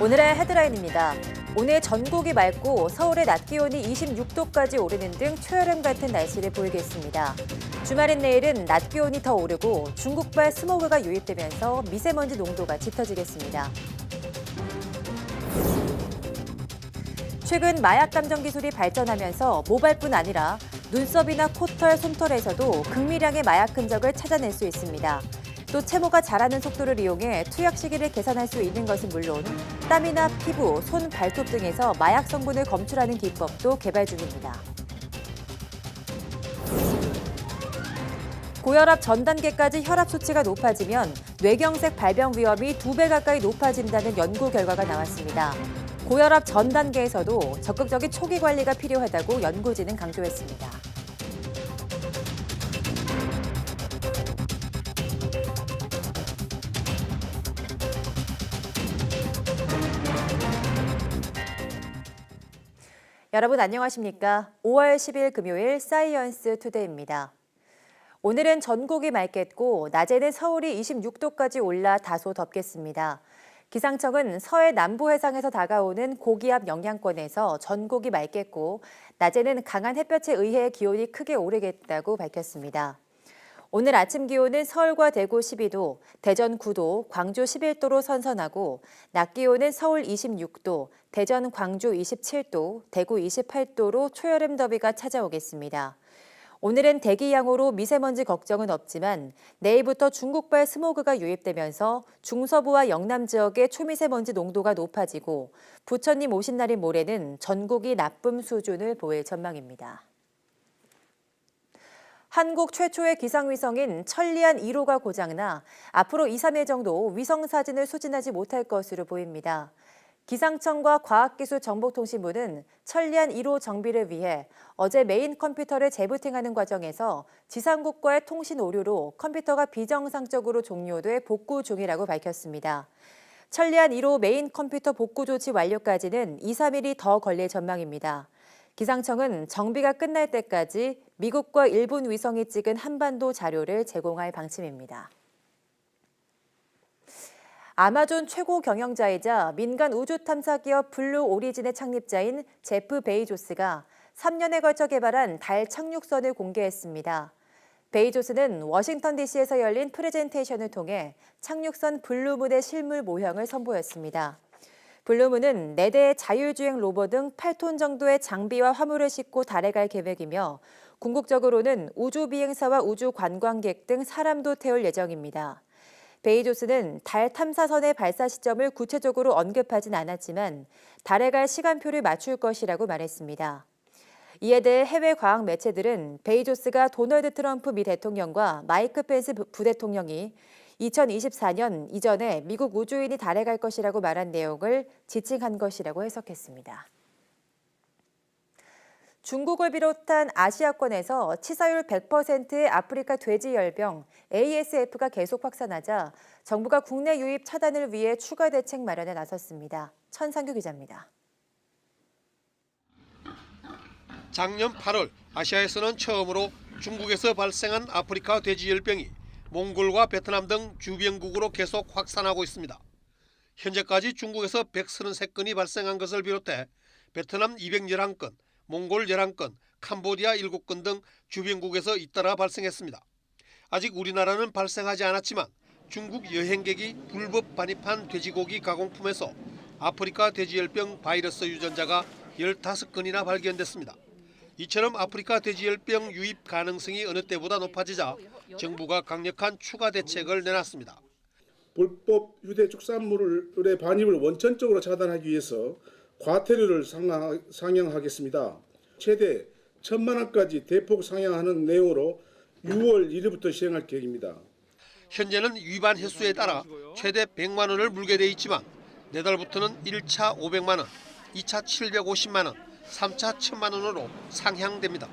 오늘의 헤드라인입니다. 오늘 전국이 맑고 서울의 낮 기온이 26도까지 오르는 등 초여름 같은 날씨를 보이겠습니다. 주말인 내일은 낮 기온이 더 오르고 중국발 스모그가 유입되면서 미세먼지 농도가 짙어지겠습니다. 최근 마약 감정 기술이 발전하면서 모발뿐 아니라 눈썹이나 코털, 솜털에서도 극미량의 마약 흔적을 찾아낼 수 있습니다. 또 채모가 자라는 속도를 이용해 투약 시기를 계산할 수 있는 것은 물론 땀이나 피부, 손, 발톱 등에서 마약 성분을 검출하는 기법도 개발 중입니다. 고혈압 전 단계까지 혈압 수치가 높아지면 뇌경색 발병 위험이 2배 가까이 높아진다는 연구 결과가 나왔습니다. 고혈압 전 단계에서도 적극적인 초기 관리가 필요하다고 연구진은 강조했습니다. 여러분 안녕하십니까? 5월 10일 금요일 사이언스 투데이입니다. 오늘은 전국이 맑겠고 낮에는 서울이 26도까지 올라 다소 덥겠습니다. 기상청은 서해 남부 해상에서 다가오는 고기압 영향권에서 전국이 맑겠고 낮에는 강한 햇볕에 의해 기온이 크게 오르겠다고 밝혔습니다. 오늘 아침 기온은 서울과 대구 12도, 대전 9도, 광주 11도로 선선하고 낮 기온은 서울 26도, 대전, 광주 27도, 대구 28도로 초여름 더위가 찾아오겠습니다. 오늘은 대기 양호로 미세먼지 걱정은 없지만 내일부터 중국발 스모그가 유입되면서 중서부와 영남 지역의 초미세먼지 농도가 높아지고 부처님 오신 날인 모레는 전국이 나쁨 수준을 보일 전망입니다. 한국 최초의 기상위성인 천리안 1호가 고장나 앞으로 2, 3일 정도 위성 사진을 수진하지 못할 것으로 보입니다. 기상청과 과학기술정보통신부는 천리안 1호 정비를 위해 어제 메인 컴퓨터를 재부팅하는 과정에서 지상국과의 통신 오류로 컴퓨터가 비정상적으로 종료돼 복구 중이라고 밝혔습니다. 천리안 1호 메인 컴퓨터 복구 조치 완료까지는 2, 3일이 더 걸릴 전망입니다. 기상청은 정비가 끝날 때까지 미국과 일본 위성이 찍은 한반도 자료를 제공할 방침입니다. 아마존 최고 경영자이자 민간 우주 탐사 기업 블루 오리진의 창립자인 제프 베이조스가 3년에 걸쳐 개발한 달 착륙선을 공개했습니다. 베이조스는 워싱턴 DC에서 열린 프레젠테이션을 통해 착륙선 블루문의 실물 모형을 선보였습니다. 블루문은 4대의 자율주행 로버 등 8톤 정도의 장비와 화물을 싣고 달에 갈 계획이며 궁극적으로는 우주 비행사와 우주 관광객 등 사람도 태울 예정입니다. 베이조스는 달 탐사선의 발사 시점을 구체적으로 언급하진 않았지만 달에 갈 시간표를 맞출 것이라고 말했습니다. 이에 대해 해외 과학 매체들은 베이조스가 도널드 트럼프 미 대통령과 마이크 펜스 부대통령이 2024년 이전에 미국 우주인이 달에 갈 것이라고 말한 내용을 지칭한 것이라고 해석했습니다. 중국을 비롯한 아시아권에서 치사율 100%의 아프리카 돼지열병 ASF가 계속 확산하자 정부가 국내 유입 차단을 위해 추가 대책 마련에 나섰습니다. 천상규 기자입니다. 작년 8월 아시아에서는 처음으로 중국에서 발생한 아프리카 돼지열병이 몽골과 베트남 등 주변국으로 계속 확산하고 있습니다. 현재까지 중국에서 133건이 발생한 것을 비롯해 베트남 211건, 몽골 11건, 캄보디아 7건 등 주변국에서 잇따라 발생했습니다. 아직 우리나라는 발생하지 않았지만 중국 여행객이 불법 반입한 돼지고기 가공품에서 아프리카 돼지열병 바이러스 유전자가 15건이나 발견됐습니다. 이처럼 아프리카 돼지열병 유입 가능성이 어느 때보다 높아지자 정부가 강력한 추가 대책을 내놨습니다. 불법 유대 축산물의 반입을 원천적으로 차단하기 위해서 과태료를 상향하겠습니다. 최대 1,000만 원까지 대폭 상향하는 내용으로 6월 1일부터 시행할 계획입니다. 현재는 위반 횟수에 따라 최대 100만 원을 물게 돼 있지만 내달부터는 1차 500만 원, 2차 750만 원, 3차 1,000만 원으로 상향됩니다.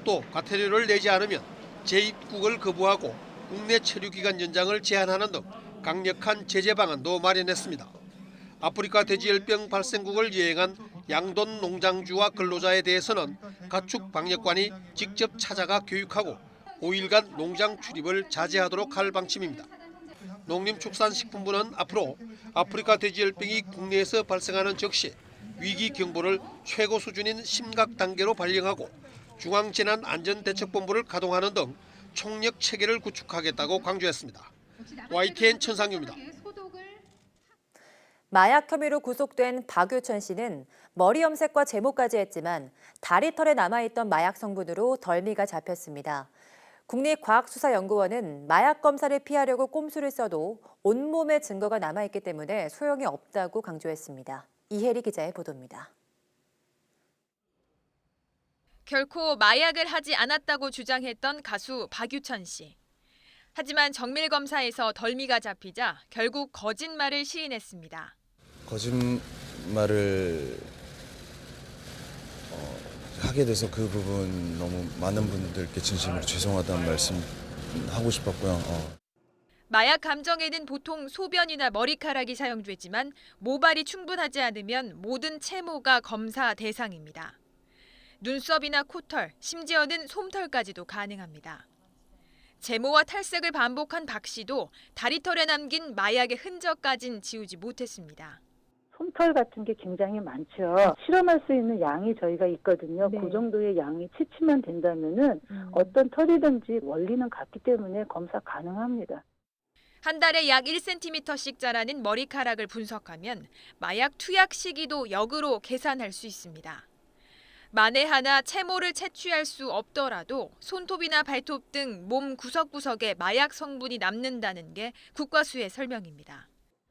또 과태료를 내지 않으면 재입국을 거부하고 국내 체류 기간 연장을 제한하는 등 강력한 제재 방안도 마련했습니다. 아프리카 돼지열병 발생국을 여행한 양돈 농장주와 근로자에 대해서는 가축 방역관이 직접 찾아가 교육하고 5일간 농장 출입을 자제하도록 할 방침입니다. 농림축산식품부는 앞으로 아프리카 돼지열병이 국내에서 발생하는 즉시 위기 경보를 최고 수준인 심각 단계로 발령하고 중앙재난안전대책본부를 가동하는 등 총력 체계를 구축하겠다고 강조했습니다. YTN 천상규입니다. 마약 혐의로 구속된 박유천 씨는 머리 염색과 제모까지 했지만 다리털에 남아있던 마약 성분으로 덜미가 잡혔습니다. 국립과학수사연구원은 마약 검사를 피하려고 꼼수를 써도 온몸에 증거가 남아있기 때문에 소용이 없다고 강조했습니다. 이혜리 기자의 보도입니다. 결코 마약을 하지 않았다고 주장했던 가수 박유천 씨. 하지만 정밀검사에서 덜미가 잡히자 결국 거짓말을 시인했습니다. 거짓말을 하게 돼서 그 부분 너무 많은 분들께 진심으로 죄송하다는 말씀 하고 싶었고요. 마약 감정에는 보통 소변이나 머리카락이 사용되지만 모발이 충분하지 않으면 모든 채모가 검사 대상입니다. 눈썹이나 코털, 심지어는 솜털까지도 가능합니다. 제모와 탈색을 반복한 박 씨도 다리털에 남긴 마약의 흔적까진 지우지 못했습니다. 솜털 같은 게 굉장히 많죠. 실험할 수 있는 양이 저희가 있거든요. 네. 그 정도의 양이 채취만 된다면은 어떤 털이든지 원리는 같기 때문에 검사 가능합니다. 한 달에 약 1cm씩 자라는 머리카락을 분석하면 마약 투약 시기도 역으로 계산할 수 있습니다. 만에 하나 채모를 채취할 수 없더라도 손톱이나 발톱 등 몸 구석구석에 마약 성분이 남는다는 게 국과수의 설명입니다.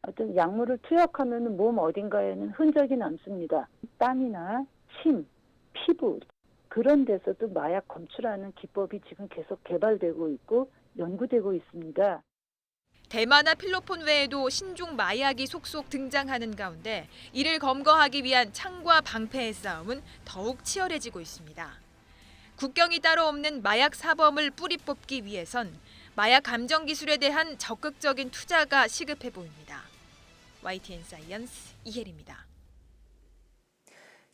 어떤 약물을 투약하면 몸 어딘가에는 흔적이 남습니다. 땀이나 침, 피부 그런 데서도 마약 검출하는 기법이 지금 계속 개발되고 있고 연구되고 있습니다. 대마나 필로폰 외에도 신종 마약이 속속 등장하는 가운데 이를 검거하기 위한 창과 방패의 싸움은 더욱 치열해지고 있습니다. 국경이 따로 없는 마약 사범을 뿌리 뽑기 위해선 마약 감정 기술에 대한 적극적인 투자가 시급해 보입니다. YTN 사이언스 이혜리입니다.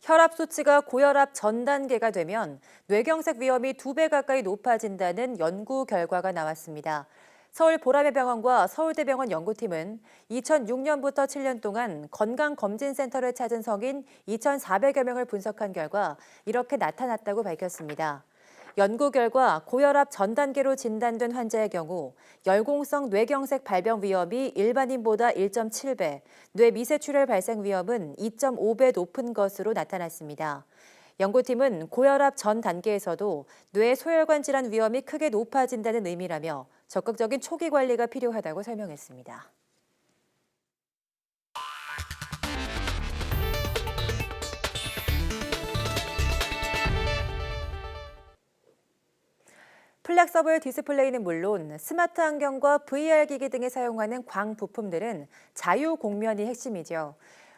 혈압 수치가 고혈압 전 단계가 되면 뇌경색 위험이 2배 가까이 높아진다는 연구 결과가 나왔습니다. 서울 보라매병원과 서울대병원 연구팀은 2006년부터 7년 동안 건강검진센터를 찾은 성인 2,400여 명을 분석한 결과 이렇게 나타났다고 밝혔습니다. 연구 결과 고혈압 전 단계로 진단된 환자의 경우 열공성 뇌경색 발병 위험이 일반인보다 1.7배, 뇌미세출혈 발생 위험은 2.5배 높은 것으로 나타났습니다. 연구팀은 고혈압 전 단계에서도 뇌 소혈관 질환 위험이 크게 높아진다는 의미라며 적극적인 초기 관리가 필요하다고 설명했습니다. 플렉서블 디스플레이는 물론 스마트 안경과 VR 기기 등에 사용하는 광 부품들은 자유 곡면이 핵심이죠.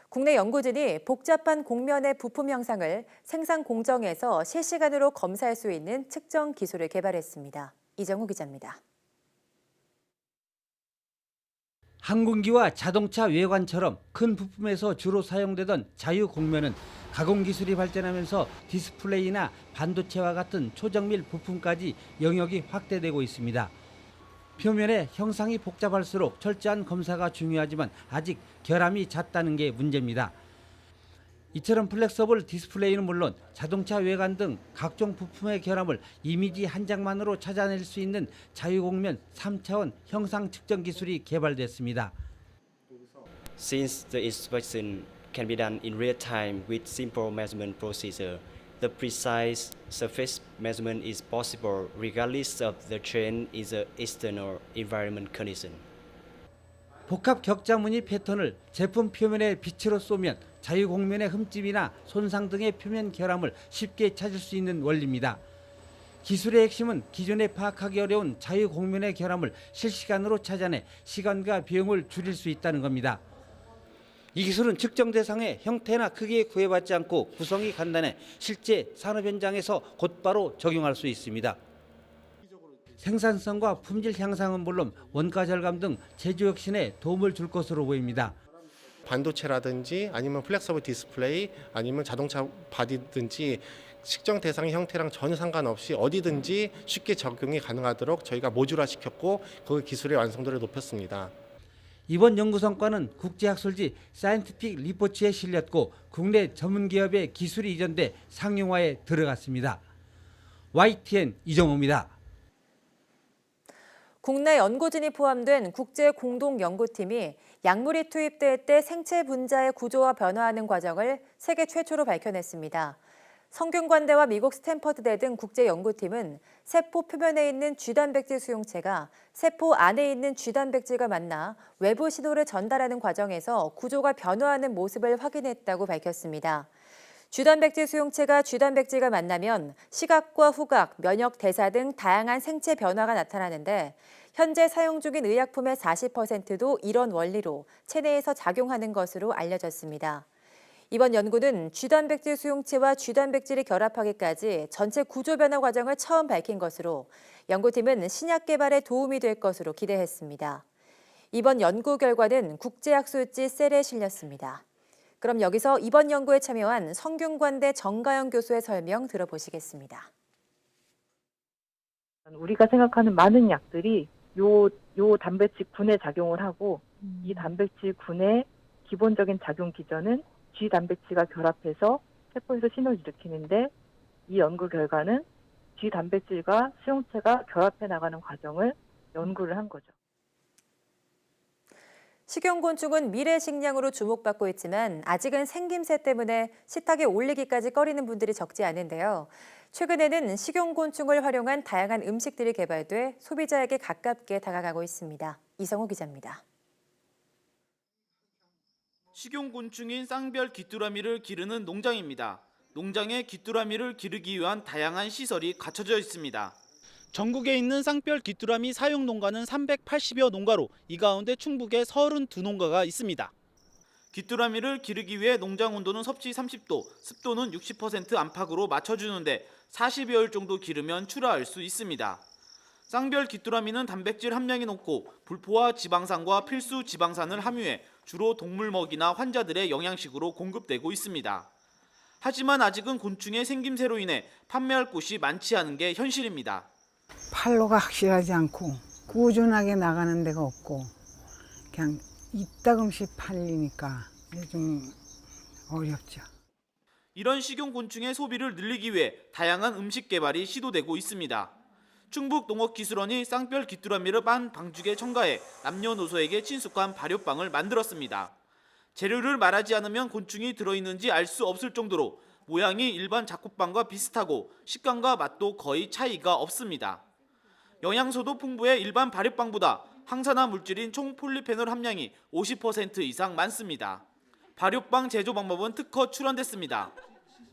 국내 연구진이 복잡한 곡면의 부품 형상을 생산 공정에서 실시간으로 검사할 수 있는 측정 기술을 개발했습니다. 이정우 기자입니다. 항공기와 자동차 외관처럼 큰 부품에서 주로 사용되던 자유 곡면은 가공 기술이 발전하면서 디스플레이나 반도체와 같은 초정밀 부품까지 영역이 확대되고 있습니다. 표면의 형상이 복잡할수록 철저한 검사가 중요하지만 아직 결함이 잦다는 게 문제입니다. 이처럼 플렉서블 디스플레이는 물론 자동차 외관 등 각종 부품의 결함을 이미지 한 장만으로 찾아낼 수 있는 자유곡면 3차원 형상 측정 기술이 개발됐습니다. Since the inspection can be done in real time with simple measurement procedure, the precise surface measurement is possible regardless of the change in the external environment condition. 복합 격자 무늬 패턴을 제품 표면에 빛으로 쏘면 자유곡면의 흠집이나 손상 등의 표면 결함을 쉽게 찾을 수 있는 원리입니다. 기술의 핵심은 기존에 파악하기 어려운 자유곡면의 결함을 실시간으로 찾아내 시간과 비용을 줄일 수 있다는 겁니다. 이 기술은 측정 대상의 형태나 크기에 구애받지 않고 구성이 간단해 실제 산업 현장에서 곧바로 적용할 수 있습니다. 생산성과 품질 향상은 물론 원가 절감 등 제조 혁신에 도움을 줄 것으로 보입니다. 반도체라든지 아니면 플렉서블 디스플레이 아니면 자동차 바디든지 측정 대상의 형태랑 전혀 상관없이 어디든지 쉽게 적용이 가능하도록 저희가 모듈화 시켰고 그 기술의 완성도를 높였습니다. 이번 연구 성과는 국제학술지 사이언티픽 리포츠에 실렸고 국내 전문기업의 기술이 이전돼 상용화에 들어갔습니다. YTN 이정호입니다. 국내 연구진이 포함된 국제 공동 연구팀이 약물이 투입될 때 생체 분자의 구조와 변화하는 과정을 세계 최초로 밝혀냈습니다. 성균관대와 미국 스탠퍼드대 등 국제 연구팀은 세포 표면에 있는 G단백질 수용체가 세포 안에 있는 G단백질과 만나 외부 신호를 전달하는 과정에서 구조가 변화하는 모습을 확인했다고 밝혔습니다. G단백질 수용체가 G단백질과 만나면 시각과 후각, 면역, 대사 등 다양한 생체 변화가 나타나는데 현재 사용 중인 의약품의 40%도 이런 원리로 체내에서 작용하는 것으로 알려졌습니다. 이번 연구는 G단백질 수용체와 G단백질이 결합하기까지 전체 구조 변화 과정을 처음 밝힌 것으로 연구팀은 신약 개발에 도움이 될 것으로 기대했습니다. 이번 연구 결과는 국제학술지 셀에 실렸습니다. 그럼 여기서 이번 연구에 참여한 성균관대 정가영 교수의 설명 들어보시겠습니다. 우리가 생각하는 많은 약들이 요 단백질 군에 작용을 하고 이 단백질 군의 기본적인 작용 기전은 G 단백질과 결합해서 세포에서 신호를 일으키는데 이 연구 결과는 G 단백질과 수용체가 결합해 나가는 과정을 연구를 한 거죠. 식용곤충은 미래 식량으로 주목받고 있지만 아직은 생김새 때문에 식탁에 올리기까지 꺼리는 분들이 적지 않은데요. 최근에는 식용곤충을 활용한 다양한 음식들이 개발돼 소비자에게 가깝게 다가가고 있습니다. 이성호 기자입니다. 식용곤충인 쌍별 귀뚜라미를 기르는 농장입니다. 농장에 귀뚜라미를 기르기 위한 다양한 시설이 갖춰져 있습니다. 전국에 있는 쌍별 귀뚜라미 사육 농가는 380여 농가로 이 가운데 충북에 32농가가 있습니다. 귀뚜라미를 기르기 위해 농장 온도는 섭씨 30도, 습도는 60% 안팎으로 맞춰주는데 40여일 정도 기르면 출하할 수 있습니다. 쌍별 귀뚜라미는 단백질 함량이 높고 불포화 지방산과 필수 지방산을 함유해 주로 동물 먹이나 환자들의 영양식으로 공급되고 있습니다. 하지만 아직은 곤충의 생김새로 인해 판매할 곳이 많지 않은 게 현실입니다. 판로가 확실하지 않고 꾸준하게 나가는 데가 없고 그냥 이따금씩 팔리니까 좀 어렵죠. 이런 식용곤충의 소비를 늘리기 위해 다양한 음식 개발이 시도되고 있습니다. 충북농업기술원이 쌍별 귀뚜라미를 빤 방죽에 첨가해 남녀노소에게 친숙한 발효빵을 만들었습니다. 재료를 말하지 않으면 곤충이 들어있는지 알 수 없을 정도로 모양이 일반 잡곡빵과 비슷하고 식감과 맛도 거의 차이가 없습니다. 영양소도 풍부해 일반 발효빵보다 항산화 물질인 총 폴리페놀 함량이 50% 이상 많습니다. 발효빵 제조 방법은 특허 출원됐습니다.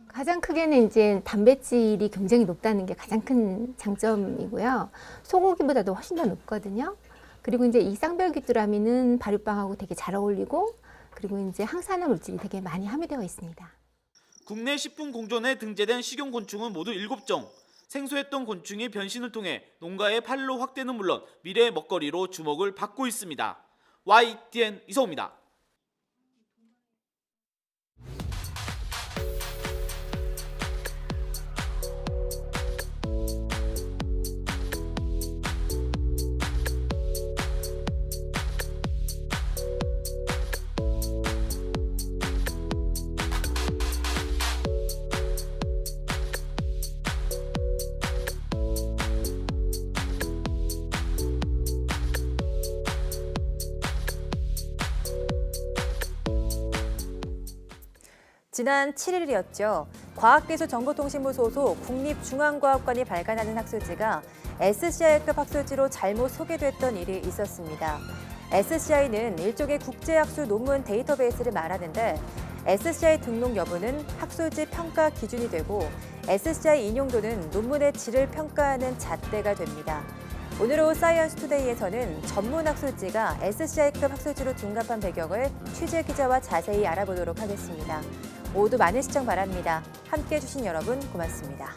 가장 크게는 이제 단백질이 굉장히 높다는 게 가장 큰 장점이고요. 소고기보다도 훨씬 더 높거든요. 그리고 이제 이 쌍별 귀뚜라미는 발효빵하고 되게 잘 어울리고 그리고 이제 항산화 물질이 되게 많이 함유되어 있습니다. 국내 식품공존에 등재된 식용곤충은 모두 7종. 생소했던 곤충이 변신을 통해 농가의 판로 확대는 물론 미래의 먹거리로 주목을 받고 있습니다. YTN 이성호입니다. 지난 7일이었죠. 과학기술정보통신부 소속 국립중앙과학관이 발간하는 학술지가 SCI급 학술지로 잘못 소개됐던 일이 있었습니다. SCI는 일종의 국제학술 논문 데이터베이스를 말하는데 SCI 등록 여부는 학술지 평가 기준이 되고 SCI 인용도는 논문의 질을 평가하는 잣대가 됩니다. 오늘 오후 사이언스 투데이에서는 전문 학술지가 SCI급 학술지로 둔갑한 배경을 취재 기자와 자세히 알아보도록 하겠습니다. 모두 많은 시청 바랍니다. 함께해 주신 여러분 고맙습니다.